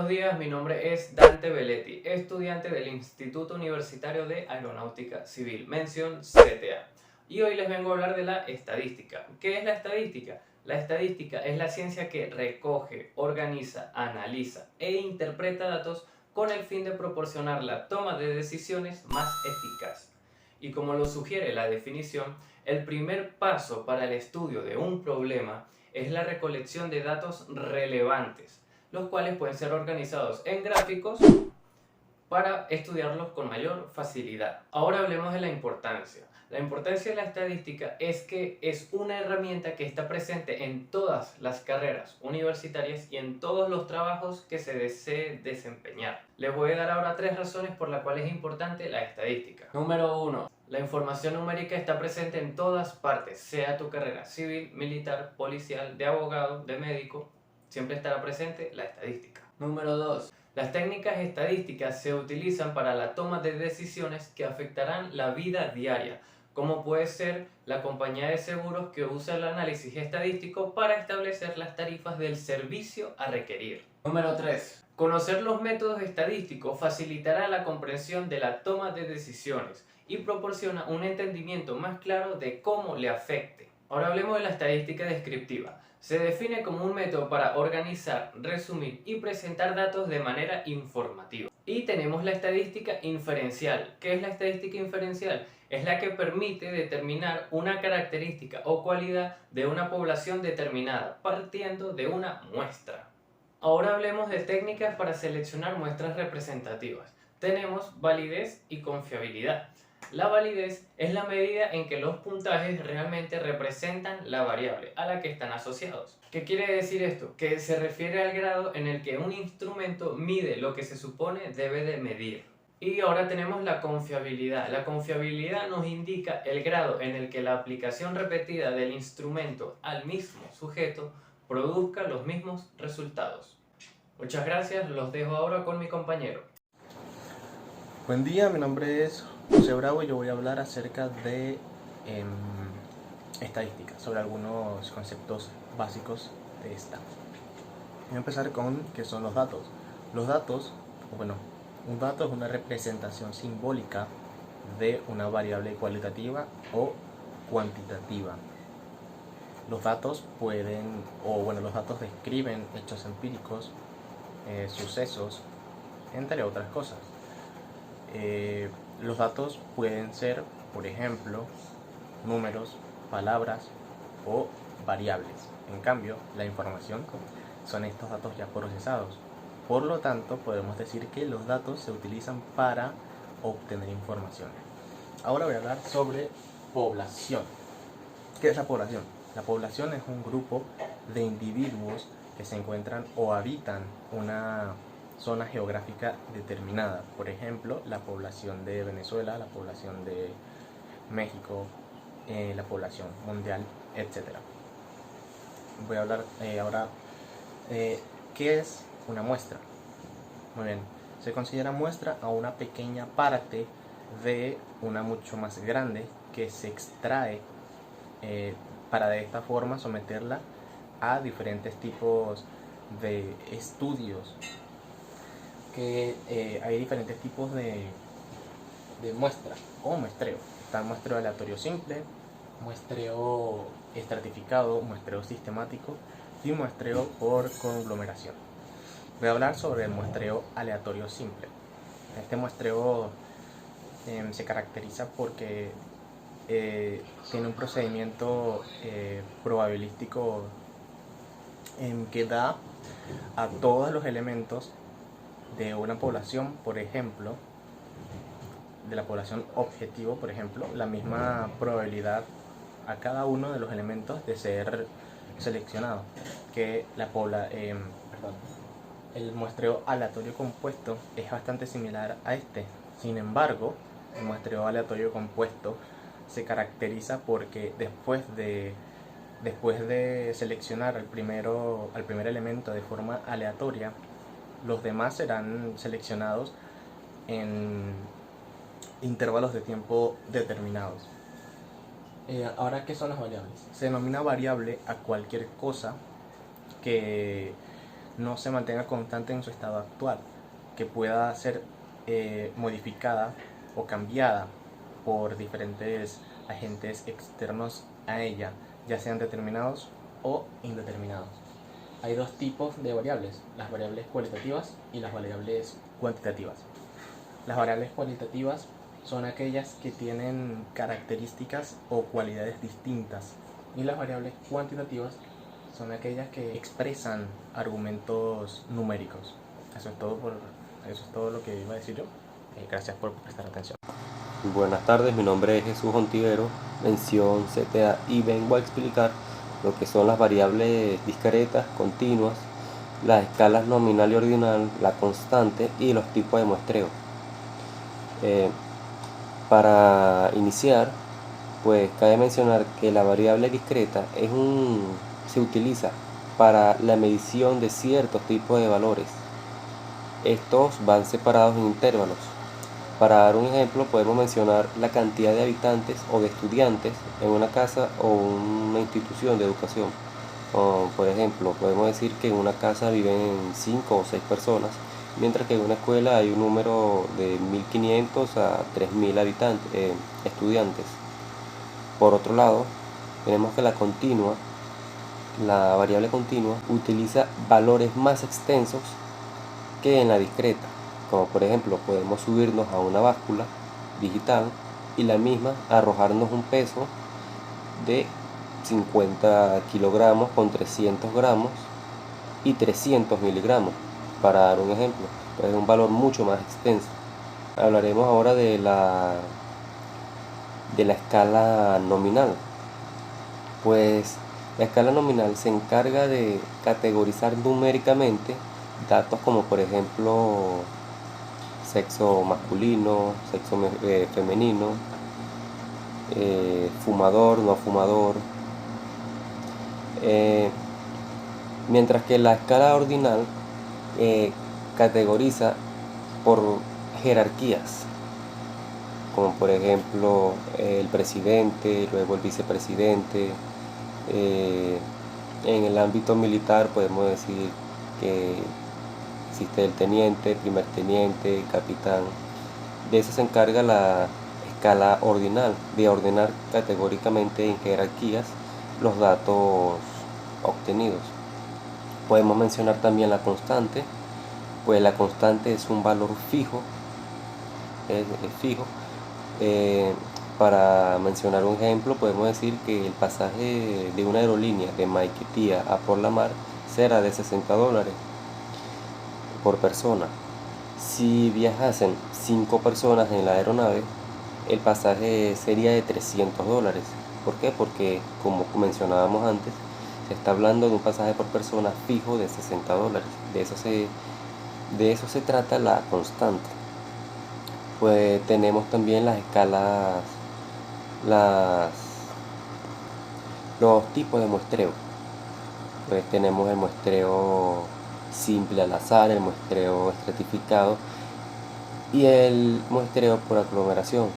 buenos días, mi nombre es Dante Belletti, estudiante del Instituto Universitario de Aeronáutica Civil, mención CTA. Y hoy les vengo a hablar de la estadística. ¿Qué es la estadística? La estadística es la ciencia que recoge, organiza, analiza e interpreta datos con el fin de proporcionar la toma de decisiones más eficaz. Y como lo sugiere la definición, el primer paso para el estudio de un problema es la recolección de datos relevantes, los cuales pueden ser organizados en gráficos para estudiarlos con mayor facilidad. Ahora hablemos de la importancia. La importancia de la estadística es que es una herramienta que está presente en todas las carreras universitarias y en todos los trabajos que se desee desempeñar. Les voy a dar ahora 3 razones por las cuales es importante la estadística. Número 1. La información numérica está presente en todas partes, sea tu carrera civil, militar, policial, de abogado, de médico, siempre estará presente la estadística. Número 2. Las técnicas estadísticas se utilizan para la toma de decisiones que afectarán la vida diaria, como puede ser la compañía de seguros que usa el análisis estadístico para establecer las tarifas del servicio a requerir. Número 3. Conocer los métodos estadísticos facilitará la comprensión de la toma de decisiones y proporciona un entendimiento más claro de cómo le afecte. Ahora hablemos de la estadística descriptiva. Se define como un método para organizar, resumir y presentar datos de manera informativa. Y tenemos la estadística inferencial. ¿Qué es la estadística inferencial? Es la que permite determinar una característica o cualidad de una población determinada, partiendo de una muestra. Ahora hablemos de técnicas para seleccionar muestras representativas. Tenemos validez y confiabilidad. La validez es la medida en que los puntajes realmente representan la variable a la que están asociados. ¿Qué quiere decir esto? Que se refiere al grado en el que un instrumento mide lo que se supone debe de medir. Y ahora tenemos la confiabilidad. La confiabilidad nos indica el grado en el que la aplicación repetida del instrumento al mismo sujeto produzca los mismos resultados. Muchas gracias, los dejo ahora con mi compañero. Buen día, mi nombre es José Bravo y yo voy a hablar acerca de estadística, sobre algunos conceptos básicos de esta. Voy a empezar con qué son los datos. Los datos, un dato es una representación simbólica de una variable cualitativa o cuantitativa. Los datos los datos describen hechos empíricos, sucesos, entre otras cosas. Los datos pueden ser, por ejemplo, números, palabras o variables. En cambio, la información son estos datos ya procesados. Por lo tanto, podemos decir que los datos se utilizan para obtener información. Ahora voy a hablar sobre población. ¿Qué es la población? La población es un grupo de individuos que se encuentran o habitan una zona geográfica determinada. Por ejemplo, la población de Venezuela, la población de México, la población mundial, etc. Voy a hablar ahora ¿qué es una muestra? Muy bien, se considera muestra a una pequeña parte de una mucho más grande que se extrae para de esta forma someterla a diferentes tipos de estudios. Hay diferentes tipos de muestra o muestreo. Está el muestreo aleatorio simple, muestreo estratificado, muestreo sistemático y muestreo por conglomeración. Voy a hablar sobre el muestreo aleatorio simple. Este muestreo se caracteriza porque tiene un procedimiento probabilístico que da a todos los elementos de una población, por ejemplo, de la población objetivo, por ejemplo, la misma probabilidad a cada uno de los elementos de ser seleccionado que el muestreo aleatorio compuesto es bastante similar a este. Sin embargo, el muestreo aleatorio compuesto se caracteriza porque después de seleccionar al primer elemento de forma aleatoria, los demás serán seleccionados en intervalos de tiempo determinados. Ahora, ¿qué son las variables? Se denomina variable a cualquier cosa que no se mantenga constante en su estado actual, que pueda ser modificada o cambiada por diferentes agentes externos a ella, ya sean determinados o indeterminados. Hay dos tipos de variables, las variables cualitativas y las variables cuantitativas. Las variables cualitativas son aquellas que tienen características o cualidades distintas, y las variables cuantitativas son aquellas que expresan argumentos numéricos. Eso es todo lo que iba a decir yo. Gracias por prestar atención. Buenas tardes, mi nombre es Jesús Ontivero, mención CTA, y vengo a explicar lo que son las variables discretas, continuas, las escalas nominal y ordinal, la constante y los tipos de muestreo. Para iniciar, pues cabe mencionar que la variable discreta se utiliza para la medición de ciertos tipos de valores. Estos van separados en intervalos. Para dar un ejemplo, podemos mencionar la cantidad de habitantes o de estudiantes en una casa o una institución de educación. Por ejemplo, podemos decir que en una casa viven 5 o 6 personas, mientras que en una escuela hay un número de 1.500 a 3.000 estudiantes. Por otro lado, tenemos que la variable continua, utiliza valores más extensos que en la discreta. Como por ejemplo, podemos subirnos a una báscula digital y la misma arrojarnos un peso de 50 kilogramos con 300 gramos y 300 miligramos, para dar un ejemplo. Pues es un valor mucho más extenso. Hablaremos ahora de la escala nominal. Pues la escala nominal se encarga de categorizar numéricamente datos como por ejemplo sexo masculino, sexo femenino, fumador, no fumador, mientras que la escala ordinal categoriza por jerarquías, como por ejemplo el presidente, luego el vicepresidente. En el ámbito militar podemos decir que existe el teniente, primer teniente, capitán. De eso se encarga la escala ordinal, de ordenar categóricamente en jerarquías los datos obtenidos. Podemos mencionar también la constante, pues la constante es un valor fijo, es fijo. Para mencionar un ejemplo, podemos decir que el pasaje de una aerolínea de Maiquetía a Por la Mar será de $60 por persona. Si viajasen 5 personas en la aeronave, el pasaje sería de $300. ¿Por qué? Porque, como mencionábamos antes, se está hablando de un pasaje por persona fijo de $60. De eso se trata la constante. Pues tenemos también las escalas, los tipos de muestreo. Pues tenemos el muestreo simple al azar, el muestreo estratificado y el muestreo por aglomeración.